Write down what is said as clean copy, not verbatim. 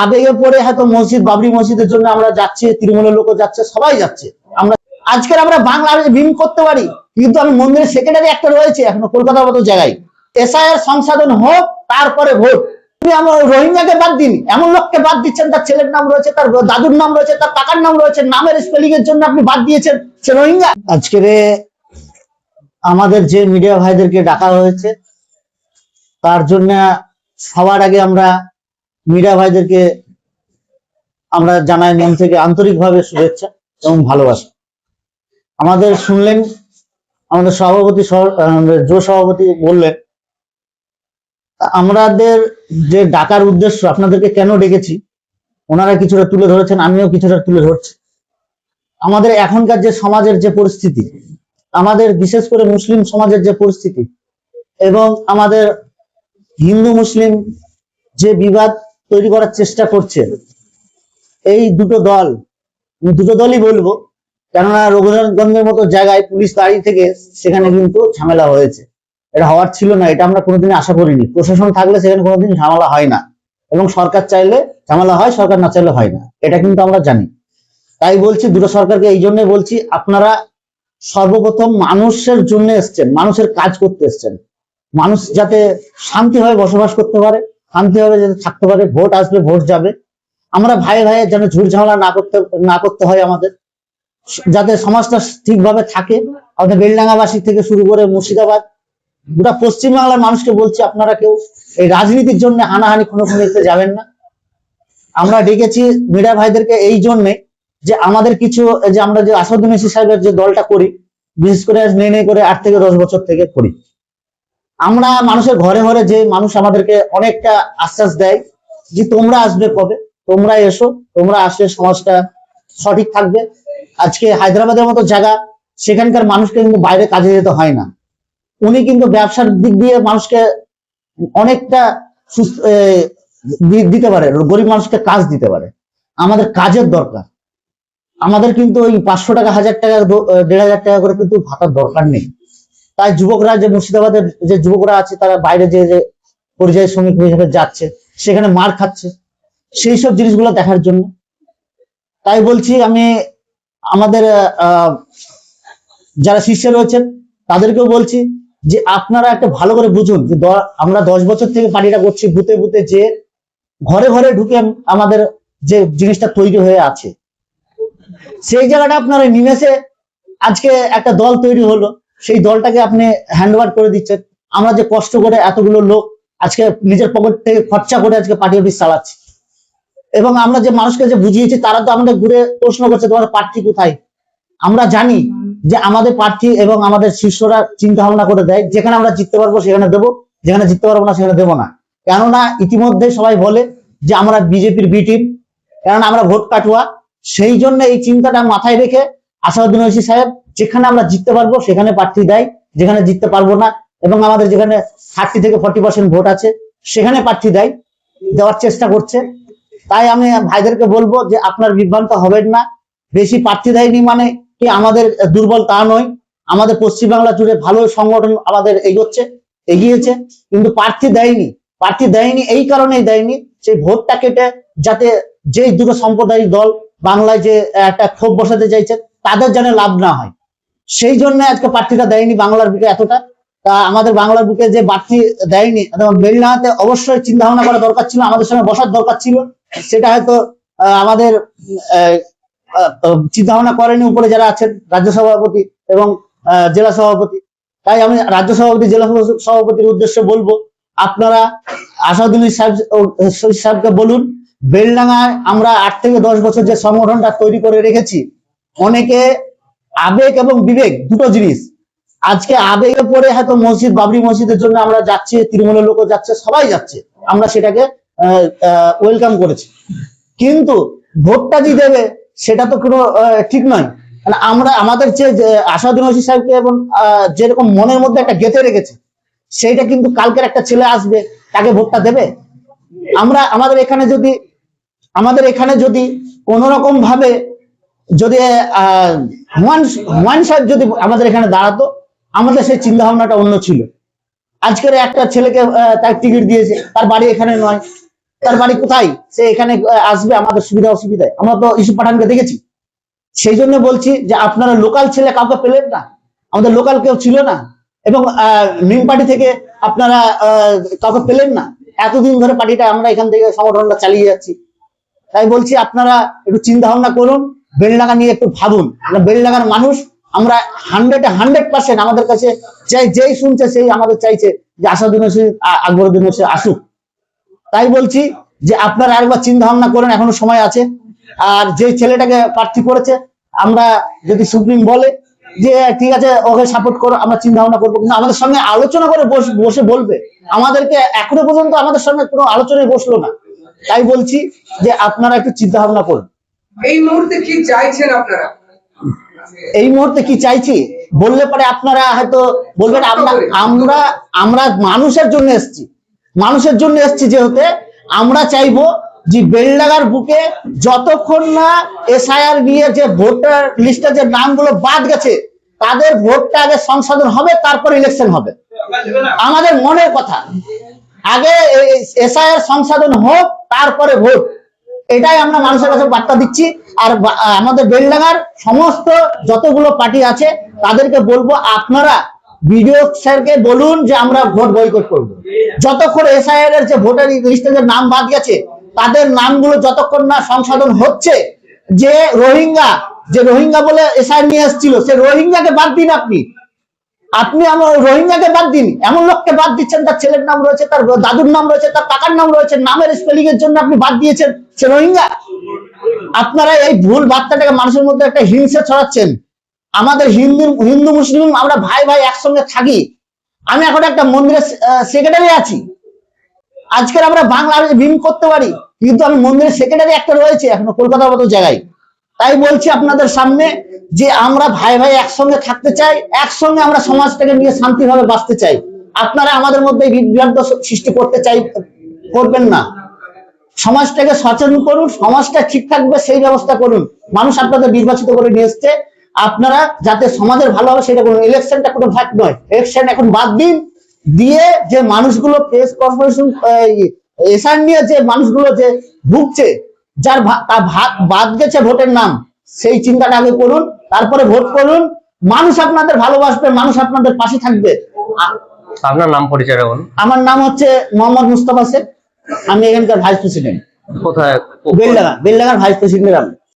আবেগে পড়ে হয়তো মসজিদ বাবরি মসজিদের জন্য আমরা যাচ্ছি, তৃণমূলের লোক যাচ্ছে, সবাই যাচ্ছে। আমরা আজকের আমরা বাংলাদেশে ভীম করতে পারি, কিন্তু আমি মন্দিরের সেক্রেটারি একটা রয়েছে এখনো কলকাতার মতো জায়গায়। এসআইআর সংশোধন হোক, তারপরে ভোট। আমরা রোহিঙ্গাকে বাদ দিন, এমন লোককে বাদ দিচ্ছেন তার ছেলের নাম রয়েছে, তার দাদুর নাম রয়েছে, তার কাকার নাম রয়েছে, নামের স্পেলিং এর জন্য আপনি বাদ দিয়েছেন সে রোহিঙ্গা। আজকের আমাদের যে মিডিয়া ভাইদেরকে ডাকা হয়েছে তার জন্য সবার আগে আমরা মিডিয়া ভাইদেরকে আমরা জানাই মন থেকে আন্তরিকভাবে শুভেচ্ছা এবং ভালোবাসা। আমাদের শুনলেন আমাদের সভাপতি সভাপতি বললেন, আমাদের যে ডাকার উদ্দেশ্য, আপনাদেরকে কেন ডেকেছি ওনারা কিছুটা তুলে ধরেছেন, আমিও কিছুটা তুলে ধরছি। আমাদের এখনকার যে সমাজের যে পরিস্থিতি, আমাদের বিশেষ করে মুসলিম সমাজের যে পরিস্থিতি এবং আমাদের হিন্দু মুসলিম যে বিবাদ তৈরি করার চেষ্টা করছে, এই দুটো দলই বলবো, কেননা রঘুনাথগঞ্জের মতো জায়গায় পুলিশ দাঁড়িয়ে থেকে সেখানে কিন্তু ঝামেলা হয়েছে। এটা হওয়ার ছিল না, এটা আমরা কোনোদিন আশা করিনি। প্রশাসন থাকলে সেখানে কোনোদিন ঝামেলা হয় না, এবং সরকার চাইলে ঝামেলা হয়, সরকার না চাইলে হয় না, এটা কিন্তু আমরা জানি। তাই বলছি দুটো সরকারকে এই জন্য বলছি, আপনারা সর্বপ্রথম মানুষের জন্য এসছেন, মানুষের কাজ করতে এসছেন। মানুষ যাতে শান্তিভাবে বসবাস করতে পারে, শান্তিভাবে যাতে থাকতে পারে, ভোট আসবে, ভোট যাবে, আমরা ভাই যেন ঝুট ঝামেলা না করতে হয়, আমাদের যাতে সমাজটা ঠিকভাবে থাকে। আমাদের বেলডাঙ্গাবাসী থেকে শুরু করে মুর্শিদাবাদ, গোটা পশ্চিমবাংলার মানুষকে বলছি, আপনারা কেউ এই রাজনীতির জন্য হানাহানি খুনোখুনিতে যাবেন না। আমরা ডেকেছি মিডিয়া ভাইদেরকে এই জন্যে যে আমাদের কিছু, যে আমরা যে আসাদুদ্দিন ওয়াইসি সাহেবের যে দলটা করি, বিশেষ করে নেই করে 8 থেকে 10 বছর থেকে করি, আমরা মানুষের ঘরে ঘরে যে মানুষ আমাদেরকে অনেকটা আশ্বাস দেয় যে তোমরা আসবে কবে, তোমরা এসো, তোমরা আসলে সমাজটা সঠিক থাকবে। আজকে হায়দ্রাবাদের মতো জায়গা, সেখানকার মানুষকে কিন্তু বাইরে কাজে যেতে হয় না। উনি কিন্তু ব্যবসার দিক দিয়ে মানুষকে অনেকটা দিতে পারে, গরিব মানুষকে কাজ দিতে পারে। আমাদের কাজের দরকার, আমাদের কিন্তু ওই 500 টাকা, 1000 টাকা, 1500 টাকা করে কিন্তু ভাতার দরকার নেই। তাই যুবকরা, যে মুর্শিদাবাদের যে যুবকরা আছে, তারা বাইরে যে পরিযায়ী শ্রমিক হিসেবে যাচ্ছে, সেখানে মার খাচ্ছে, সেই সব জিনিসগুলো দেখার জন্য। তাই বলছি, আমি আমাদের যারা শীর্ষ রয়েছেন তাদেরকেও বলছি যে আপনারা একটা ভালো করে বুঝুন যে আমরা 10 বছর থেকে পার্টিটা করছি, বুথে বুথে যে ঘরে ঘরে ঢুকে আমাদের যে জিনিসটা তৈরি হয়ে আছে, সেই জায়গাটা আপনারা নিমেষে আজকে একটা দল তৈরি হলো, সেই দলটাকে আপনি হ্যান্ডওভার করে দিচ্ছেন। আমরা যে কষ্ট করে এতগুলো লোক আজকে নিজের পকেট থেকে খরচা করে আজকে পার্টি অফিস চালাচ্ছি, এবং আমরা যে মানুষকে যে বুঝিয়েছি, তারা তো আমাদের ঘুরে প্রশ্ন করছে তোমার প্রার্থী কোথায়। আমরা জানি যে আমাদের প্রার্থী এবং আমাদের শিষ্যরা চিন্তা ভাবনা করে দেয়, যেখানে আমরা জিততে পারবো সেখানে দেবো, যেখানে জিততে পারবো না সেখানে দেবো না। কেননা ইতিমধ্যে সবাই বলে যে আমরা বিজেপির বি টিম, কেননা আমরা ভোট কাটুয়া। সেই জন্য এই চিন্তাটা মাথায় রেখে আসাদুদ্দিন ওয়াইসি সাহেব যেখানে আমরা জিততে পারবো সেখানে প্রার্থী দেয়, যেখানে জিততে পারবো না এবং আমাদের যেখানে 30 থেকে 40% ভোট আছে সেখানে প্রার্থী দেওয়ার চেষ্টা করছে। তাই আমি ভাইদেরকে বলবো যে আপনার বিভ্রান্ত হবেন না। বেশি প্রার্থী দেয়নি মানে কি আমাদের দুর্বল, তা নয়। আমাদের পশ্চিমবাংলা জুড়ে ভালো সংগঠন আমাদের এগিয়েছে, কিন্তু প্রার্থী দেয়নি এই কারণেই দেয়নি, সেই ভোটটা কেটে যাতে যেই দুটো সাম্প্রদায়িক দল বাংলায় যে একটা ক্ষোভ বসাতে চাইছে তাদের যেন লাভ না হয়, সেই জন্য আজকে প্রার্থীটা দেয়নি বাংলার বুকে এতটা। তা আমাদের বাংলার বুকে যে প্রার্থী দেয়নি, বেলডাঙ্গাতে অবশ্যই চিন্তা ভাবনা করা দরকার ছিল, আমাদের সঙ্গে বসার দরকার ছিল, সেটা হয়তো আমাদের চিন্তা ভাবনা করেনি উপরে যারা আছেন, রাজ্য সভাপতি এবং জেলা সভাপতি। তাই আমি রাজ্য সভাপতি, জেলা সভাপতির উদ্দেশ্যে বলবো, আপনারা আসাদুদ্দিন সাহেবকে বলুন, বেলডাঙ্গায় আমরা 8 থেকে 10 বছর যে সংগঠনটা তৈরি করে রেখেছি, অনেকে আবেগ এবং বিবেক দুটো জিনিস, আজকে আবেগে পড়ে হয়তো মসজিদ বাবরি মসজিদের জন্য আমরা যাচ্ছি, তৃণমূলের লোক যাচ্ছে, সবাই যাচ্ছে, আমরা সেটাকে ওয়েলকাম করেছি, কিন্তু ভোটটা যে দেবে সেটা তো কোনো ঠিক নয়। আমরা আমাদের যে আসাদুদ্দিন ওয়াইসি সাহেবকে এবং যেরকম মনের মধ্যে একটা গেঁথে রেখেছে, সেইটা কিন্তু কালকের একটা ছেলে আসবে, তাকে ভোটটা দেবে। আমাদের এখানে যদি কোন রকম ভাবে যদি হুমায়ুন সাহেব যদি আমাদের এখানে দাঁড়াতো, আমাদের সেই চিন্তা ভাবনাটা অন্য ছিল। আজকের একটা ছেলেকে তার টিকিট দিয়েছে, তার বাড়ি এখানে নয়, তার বাড়ি কোথায়, সে এখানে আসবে আমাদের সুবিধা অসুবিধায়। আমরা তো ইউসুফ পাঠানকে দেখেছি। সেই জন্য বলছি যে আপনারা লোকাল ছেলে কাউকে পেলেন না, আমাদের লোকাল কেউ ছিল না, এবং নিম পার্টি থেকে আপনারা কাউকে পেলেন না। এতদিন ধরে পার্টিটা আমরা এখান থেকে সংগঠনটা চালিয়ে যাচ্ছি। তাই বলছি আপনারা একটু চিন্তা ভাবনা করুন, বেলডাঙ্গা নিয়ে একটু ভাবুন। বেলডাঙ্গার মানুষ আমরা 100% আমাদের কাছে চাই, যেই শুনছে সেই আমাদের চাইছে যে আসাদুদ্দিন ওয়াইসি, আকবরউদ্দিন ওয়াইসি আসুক। তাই বলছি যে আপনারা একবার চিন্তা ভাবনা করেন, এখনো সময় আছে। আর যে ছেলেটাকে প্রার্থী করেছে, আমরা যদি সুপ্রিম বলে যে ঠিক আছে ওকে সাপোর্ট করো, আমরা চিন্তা ভাবনা করবো, কিন্তু আমাদের সঙ্গে আলোচনা করে বসে বলবে। আমাদেরকে এখনো পর্যন্ত আমাদের সঙ্গে কোনো আলোচনায় বসলো না। তাই বলছি যে আপনারা একটু চিন্তা ভাবনা করুন। এই মুহূর্তে কি চাইছেন আপনারা? এই মুহূর্তে কি চাইছি বললে পরে আপনারা হয়তো বলবেন আমরা মানুষের জন্য এসেছি, মানুষের জন্য এসেছি যেহেতু আমরা চাইবো যে বেলডাঙ্গার বুকে যতক্ষণ না এসআইআর নিয়ে যে ভোটার লিস্টে যে নামগুলো বাদ গেছে তাদের ভোটটা আগে সংশোধন হবে, তারপর ইলেকশন হবে। আমাদের মনের কথা, আগে এসআইআর সংশোধন হোক, তারপরে ভোট। এটাই আমরা মানুষের কাছে বার্তা দিচ্ছি। আর আমাদের বেলডাঙ্গার সমস্ত যতগুলো পার্টি আছে তাদেরকে বলবো, আপনারা বিডিও স্যারকে বলুন যে আমরা ভোট বয়কট করব। যতক্ষণ এসআইআর এর যে ভোটার লিস্টে যে নাম বাদ গেছে তাদের নামগুলো যতক্ষণ না সংশোধন হচ্ছে, যে রোহিঙ্গা বলে এসআইআর নিয়ে এসেছিল, সে রোহিঙ্গাকে বাদ দিন। আপনি আমার রোহিঙ্গাকে বাদ দিন, এমন লোককে বাদ দিচ্ছেন তার ছেলের নাম রয়েছে, তার দাদুর নাম রয়েছে, তার কাকার নাম রয়েছে, নামের স্পেলিং এর জন্য আপনি বাদ দিয়েছেন সে রোহিঙ্গা। আপনারা এই ভুল বার্তাটাকে মানুষের মধ্যে একটা হিংসা ছড়াচ্ছেন। আমাদের হিন্দু মুসলিম আমরা ভাই ভাই একসঙ্গে থাকি। আমি এখন একটা মন্দিরের সেক্রেটারি আছি, আজকের আমরা বাংলা বিম করতে পারি, কিন্তু আমি মন্দিরের সেক্রেটারি একটা রয়েছে এখনো কলকাতার মতো জায়গায়। তাই বলছি আপনাদের সামনে যে আমরা ভাই ভাই একসঙ্গে থাকতে চাই, একসঙ্গে আমরা সমাজটাকে নিয়ে শান্তিভাবে বাঁচতে চাই। আপনারা আমাদের মধ্যে বিভ্রান্ত সৃষ্টি করবেন না। সমাজটাকে সচেতন করুন, সমাজটা ঠিক থাকবে সেই ব্যবস্থা করুন। মানুষ আপনাদের নির্বাচিত করে নিয়ে এসছে, আপনারা যাতে সমাজের ভালো হবে সেটা করুন। ইলেকশনটা কোনো ভাগ নয়, ইলেকশন এখন বাদ দিন। দিয়ে যে মানুষগুলো প্রেস কর্পোরেশন এসআর নিয়ে যে মানুষগুলো যে ভুগছে, যার বাদ গেছে ভোটের নাম, সেই চিন্তাটা আগে করুন, তারপরে ভোট করুন। মানুষ আপনাদের ভালোবাসবে, মানুষ আপনাদের পাশে থাকবে। আপনার নাম পরিচয় বলুন। আমার নাম হচ্ছে মোহাম্মদ মুস্তাফা শেখ, আমি এখানকার ভাইস প্রেসিডেন্ট। কোথায়? বেলডাঙ্গার ভাইস প্রেসিডেন্ট আমি।